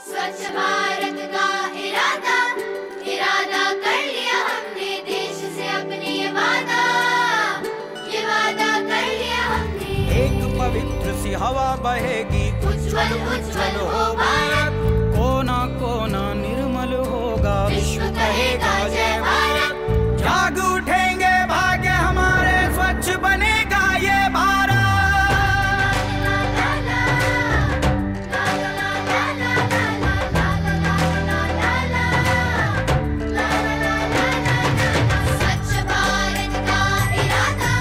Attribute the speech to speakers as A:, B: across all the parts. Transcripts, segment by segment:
A: स्वच्छ भारत का इरादा इरादा कर लिया हमने देश से अपने ये वादा कर लिया हमने।
B: एक पवित्र सी हवा बहेगी,
A: उज्ज्वल उज्ज्वल हो भारत,
B: कोना कोना निर्मल होगा,
A: विश्व कहेगा जय भारत।
B: जाग उठेंगे भाग्य हमारे, स्वच्छ बनेगा ये भारत।
A: स्वच्छ भारत का इरादा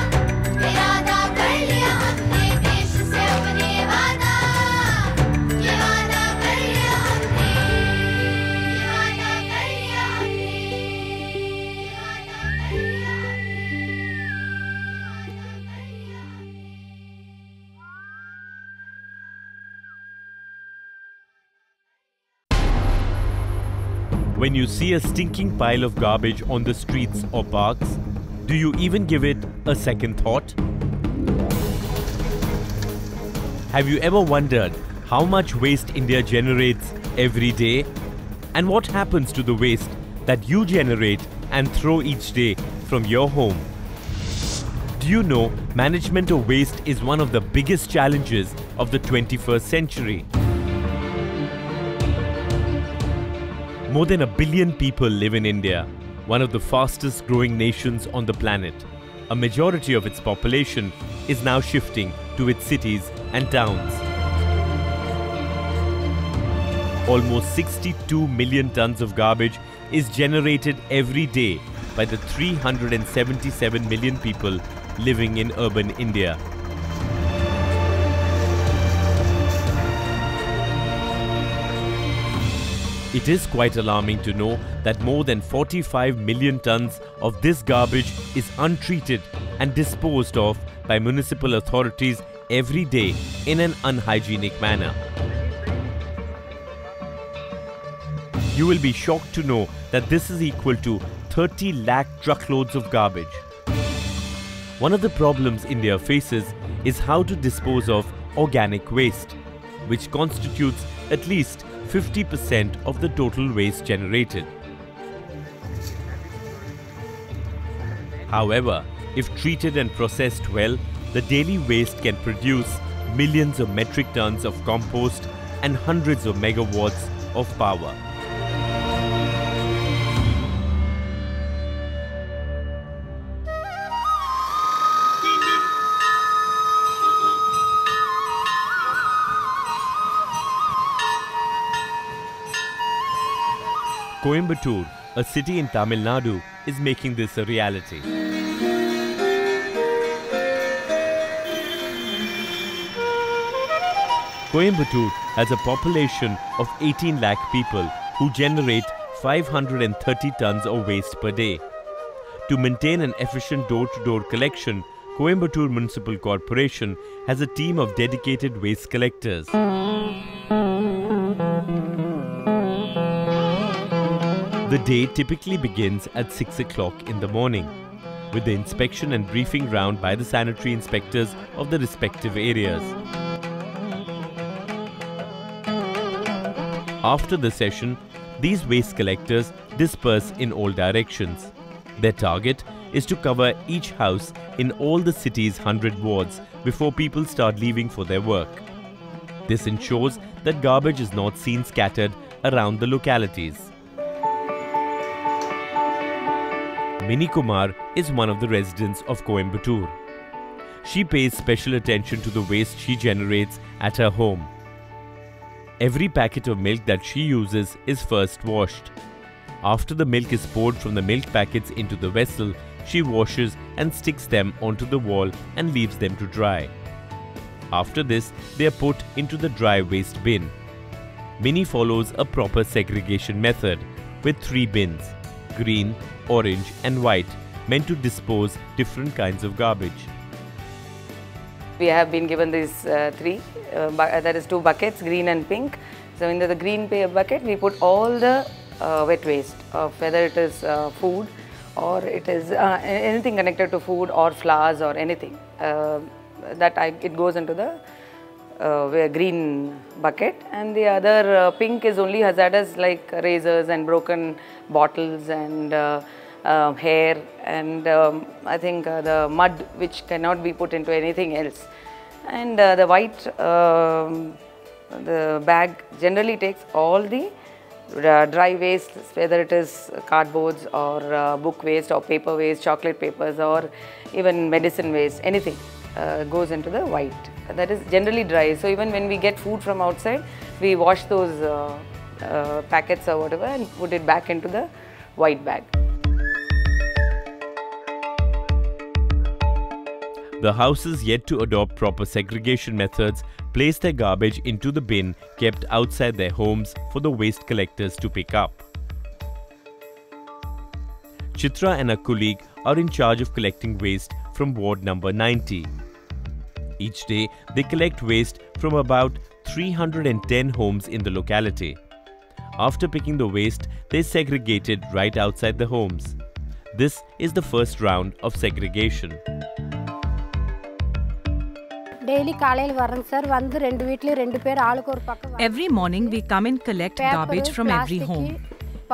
A: इरादा कर लिया हमने देश से अपने वादा कर लिया हमने, वादा कर लिया
C: When you see a stinking pile of garbage on the streets or parks, do you even give it a second thought? Have you ever wondered how much waste India generates every day? And what happens to the waste that you generate and throw each day from your home? Do you know management of waste is one of the biggest challenges of the 21st century? More than 1 billion people live in India, one of the fastest growing nations on the planet. A majority of its population is now shifting to its cities and towns. Almost 62 million tons of garbage is generated every day by the 377 million people living in urban India. It is quite alarming to know that more than 45 million tons of this garbage is untreated and disposed of by municipal authorities every day in an unhygienic manner. You will be shocked to know that this is equal to 30 lakh truckloads of garbage. One of the problems India faces is how to dispose of organic waste, which constitutes at least 50% of the total waste generated. However, if treated and processed well, the daily waste can produce millions of metric tons of compost and hundreds of megawatts of power. Coimbatore, a city in Tamil Nadu, is making this a reality. Coimbatore has a population of 18 lakh people who generate 530 tons of waste per day. To maintain an efficient door-to-door collection, Coimbatore Municipal Corporation has a team of dedicated waste collectors. The day typically begins at 6 o'clock in the morning, with the inspection and briefing round by the sanitary inspectors of the respective areas. After the session, these waste collectors disperse in all directions. Their target is to cover each house in all the city's 100 wards before people start leaving for their work. This ensures that garbage is not seen scattered around the localities. Mini Kumar is one of the residents of Coimbatore. She pays special attention to the waste she generates at her home. Every packet of milk that she uses is first washed. After the milk is poured from the milk packets into the vessel, she washes and sticks them onto the wall and leaves them to dry. After this, they are put into the dry waste bin. Mini follows a proper segregation method with 3 bins: green, orange and white, meant to dispose different kinds of garbage.
D: We have been given these three, that is 2 buckets, green and pink. So in the green bucket, we put all the wet waste, whether it is food or it is anything connected to food or flowers or anything. It goes into the green bucket, and the other pink is only hazardous, like razors and broken bottles and hair, and I think the mud which cannot be put into anything else. And the white the bag generally takes all the dry waste, whether it is cardboards or book waste or paper waste, chocolate papers, or even medicine waste, anything goes into the white. That is generally dry. So even when we get food from outside, we wash those packets or whatever and put it back into the white bag.
C: The houses yet to adopt proper segregation methods place their garbage into the bin kept outside their homes for the waste collectors to pick up. Chitra and a colleague are in charge of collecting waste from ward number 90. Each day, they collect waste from about 310 homes in the locality. After picking the waste, they segregate it right outside the homes. This is the first round of segregation.
E: Every morning we come and collect garbage from every home.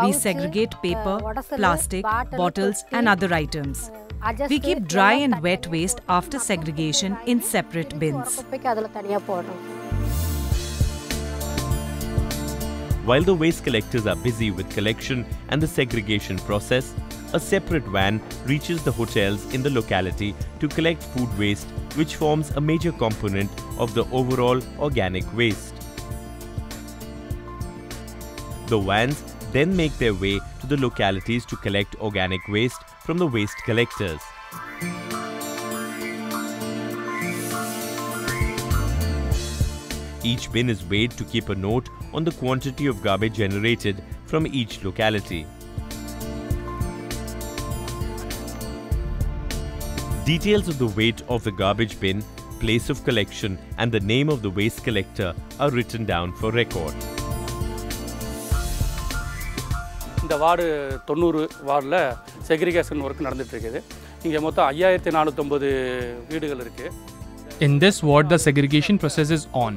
E: We segregate paper, plastic, bottles and other items. We keep dry and wet waste after segregation in separate bins.
C: While the waste collectors are busy with collection and the segregation process, a separate van reaches the hotels in the locality to collect food waste, which forms a major component of the overall organic waste. The vans then make their way to the localities to collect organic waste from the waste collectors. Each bin is weighed to keep a note on the quantity of garbage generated from each locality. Details of the weight of the garbage bin, place of collection and the name of the waste collector are written down for record.
F: இந்த ward 90 வார்டில் segregation work நடந்துட்டு இருக்குது. இங்கே மொத்தம் 5450 வீடுகள் இருக்கு.
G: In this ward, the segregation process is on.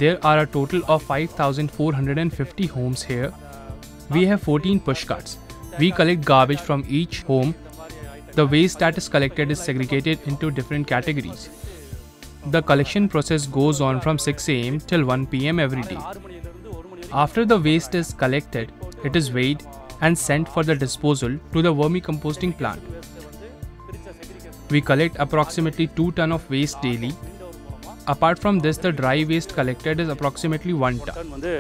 G: There are a total of 5,450 homes here. We have 14 push carts. We collect garbage from each home. The waste that is collected is segregated into different categories. The collection process goes on from 6 AM till 1 PM every day. After the waste is collected, it is weighed and sent for the disposal to the vermicomposting plant. We collect approximately 2 tons of waste daily. Apart from this, the dry waste collected is approximately 1 ton.
F: வந்து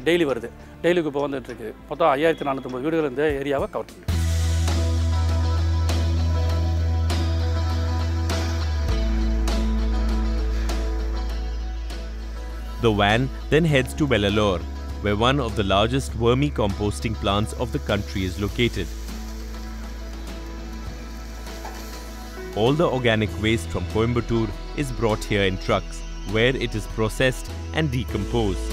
F: daily வருது. டெய்லிக்கு இப்போ வந்துட்டு இருக்கு. மொத்தம் 5450 வீடுகள் இந்த ஏரியாவை cover பண்ணுது.
C: The van then heads to Velalore, where one of the largest vermicomposting plants of the country is located. All the organic waste from Coimbatore is brought here in trucks, where it is processed and decomposed.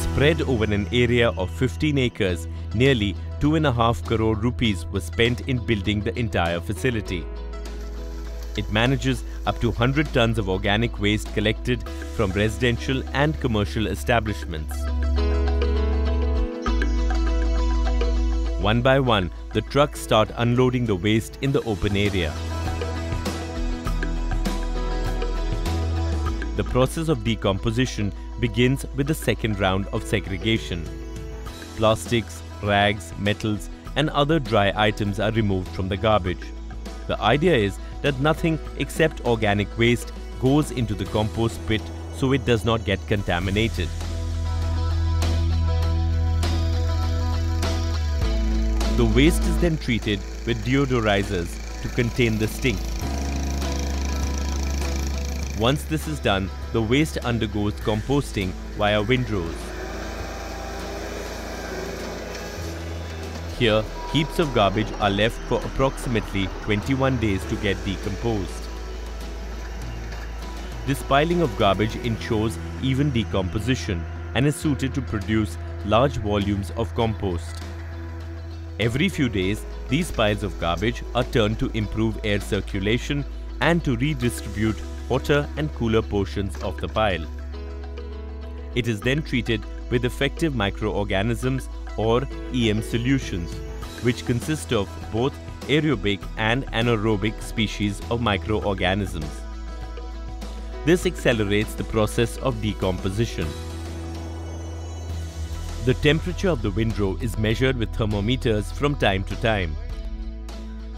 C: Spread over an area of 15 acres, nearly 2.5 crore rupees was spent in building the entire facility. It manages up to 100 tons of organic waste collected from residential and commercial establishments. One by one, the trucks start unloading the waste in the open area. The process of decomposition begins with the second round of segregation. Plastics, rags, metals, and other dry items are removed from the garbage. The idea is that nothing except organic waste goes into the compost pit so it does not get contaminated. The waste is then treated with deodorizers to contain the stink. Once this is done, the waste undergoes composting via windrows. Here, heaps of garbage are left for approximately 21 days to get decomposed. This piling of garbage ensures even decomposition and is suited to produce large volumes of compost. Every few days, these piles of garbage are turned to improve air circulation and to redistribute hotter and cooler portions of the pile. It is then treated with effective microorganisms or EM solutions, which consist of both aerobic and anaerobic species of microorganisms. This accelerates the process of decomposition. The temperature of the windrow is measured with thermometers from time to time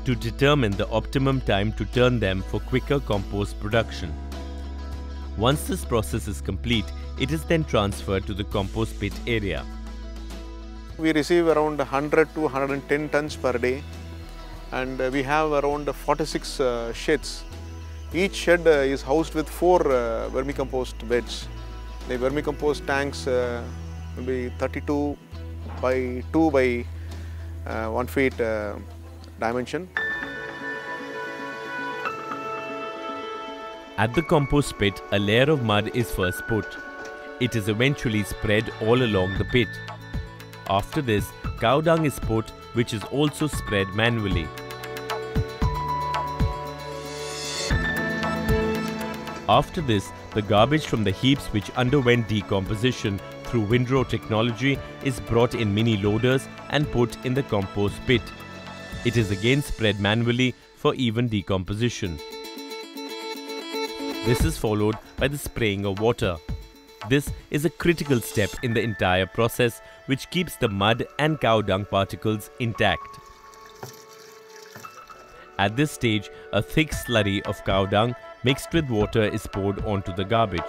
C: to determine the optimum time to turn them for quicker compost production. Once this process is complete, it is then transferred to the compost pit area.
H: We receive around 100 to 110 tons per day, and we have around 46 sheds. Each shed is housed with 4 vermicompost beds. The vermicompost tanks will be 32 by 2 by 1 feet dimension.
C: At the compost pit, a layer of mud is first put. It is eventually spread all along the pit. After this, cow dung is put, which is also spread manually. After this, the garbage from the heaps which underwent decomposition through windrow technology is brought in mini loaders and put in the compost pit. It is again spread manually for even decomposition. This is followed by the spraying of water. This is a critical step in the entire process, which keeps the mud and cow dung particles intact. At this stage, a thick slurry of cow dung mixed with water is poured onto the garbage.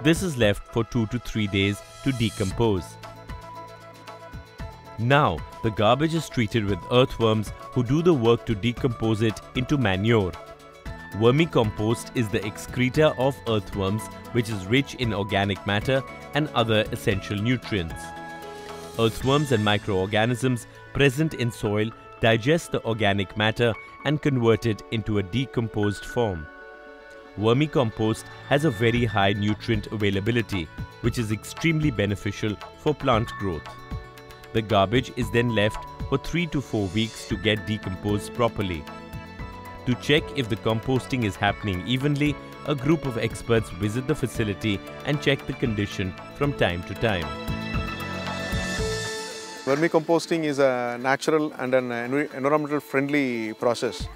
C: This is left for 2 to 3 days to decompose. Now, the garbage is treated with earthworms who do the work to decompose it into manure. Vermicompost is the excreta of earthworms, which is rich in organic matter and other essential nutrients. Earthworms and microorganisms present in soil digest the organic matter and convert it into a decomposed form. Vermicompost has a very high nutrient availability, which is extremely beneficial for plant growth. The garbage is then left for 3 to 4 weeks to get decomposed properly. To check if the composting is happening evenly, a group of experts visit the facility and check the condition from time to time.
H: Vermicomposting is a natural and an environmental friendly process,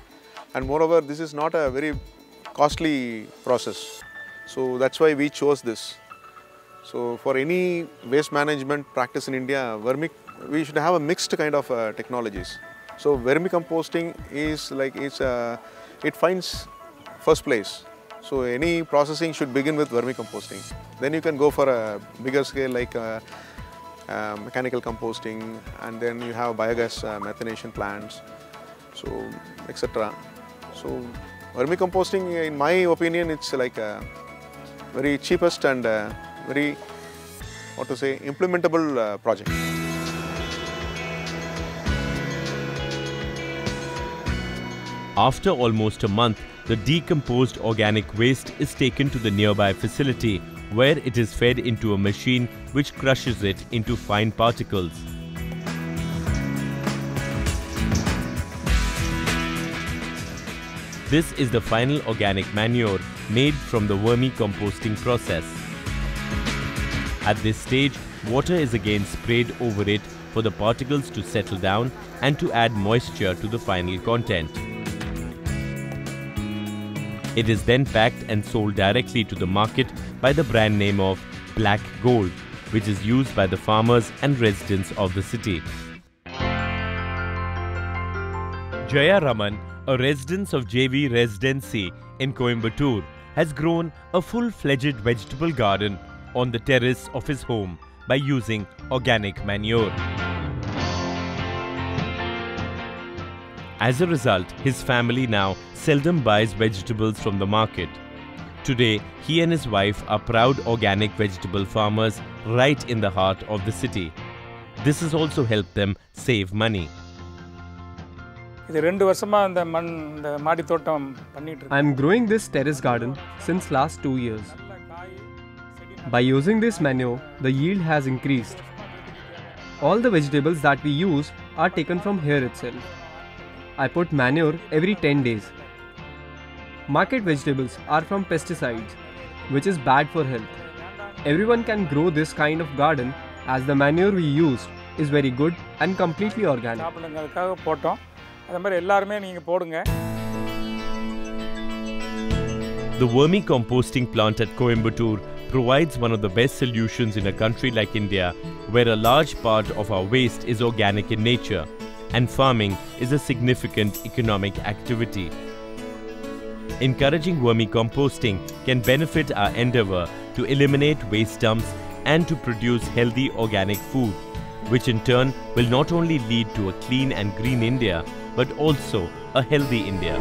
H: and moreover this is not a very costly process. So that's why we chose this. So for any waste management practice in India, we should have a mixed kind of technologies. So vermicomposting is like it finds first place. So any processing should begin with vermicomposting. Then you can go for a bigger scale like mechanical composting, and then you have biogas methanation plants, so etc. So vermicomposting, in my opinion, it's like a very cheapest and very implementable project.
C: After almost a month, the decomposed organic waste is taken to the nearby facility, where it is fed into a machine which crushes it into fine particles. This is the final organic manure made from the vermicomposting process. At this stage, water is again sprayed over it for the particles to settle down and to add moisture to the final content. It is then packed and sold directly to the market by the brand name of Black Gold, which is used by the farmers and residents of the city. Jaya Raman, a resident of JV Residency in Coimbatore, has grown a full-fledged vegetable garden on the terrace of his home by using organic manure. As a result, his family now seldom buys vegetables from the market. Today, he and his wife are proud organic vegetable farmers right in the heart of the city. This has also helped them save money.
F: I
I: am growing this terrace garden since last 2 years. By using this manure, the yield has increased. All the vegetables that we use are taken from here itself. I put manure every 10 days. Market vegetables are from pesticides, which is bad for health. Everyone can grow this kind of garden as the manure we used is very good and completely organic.
J: சாப்பிடுங்கிறதுக்காக போட்டோம். அதே மாதிரி எல்லாருமே நீங்க போடுங்க.
C: The vermicomposting plant at Coimbatore provides one of the best solutions in a country like India, where a large part of our waste is organic in nature, and farming is a significant economic activity. Encouraging vermicomposting can benefit our endeavour to eliminate waste dumps and to produce healthy organic food, which in turn will not only lead to a clean and green India, but also a healthy India.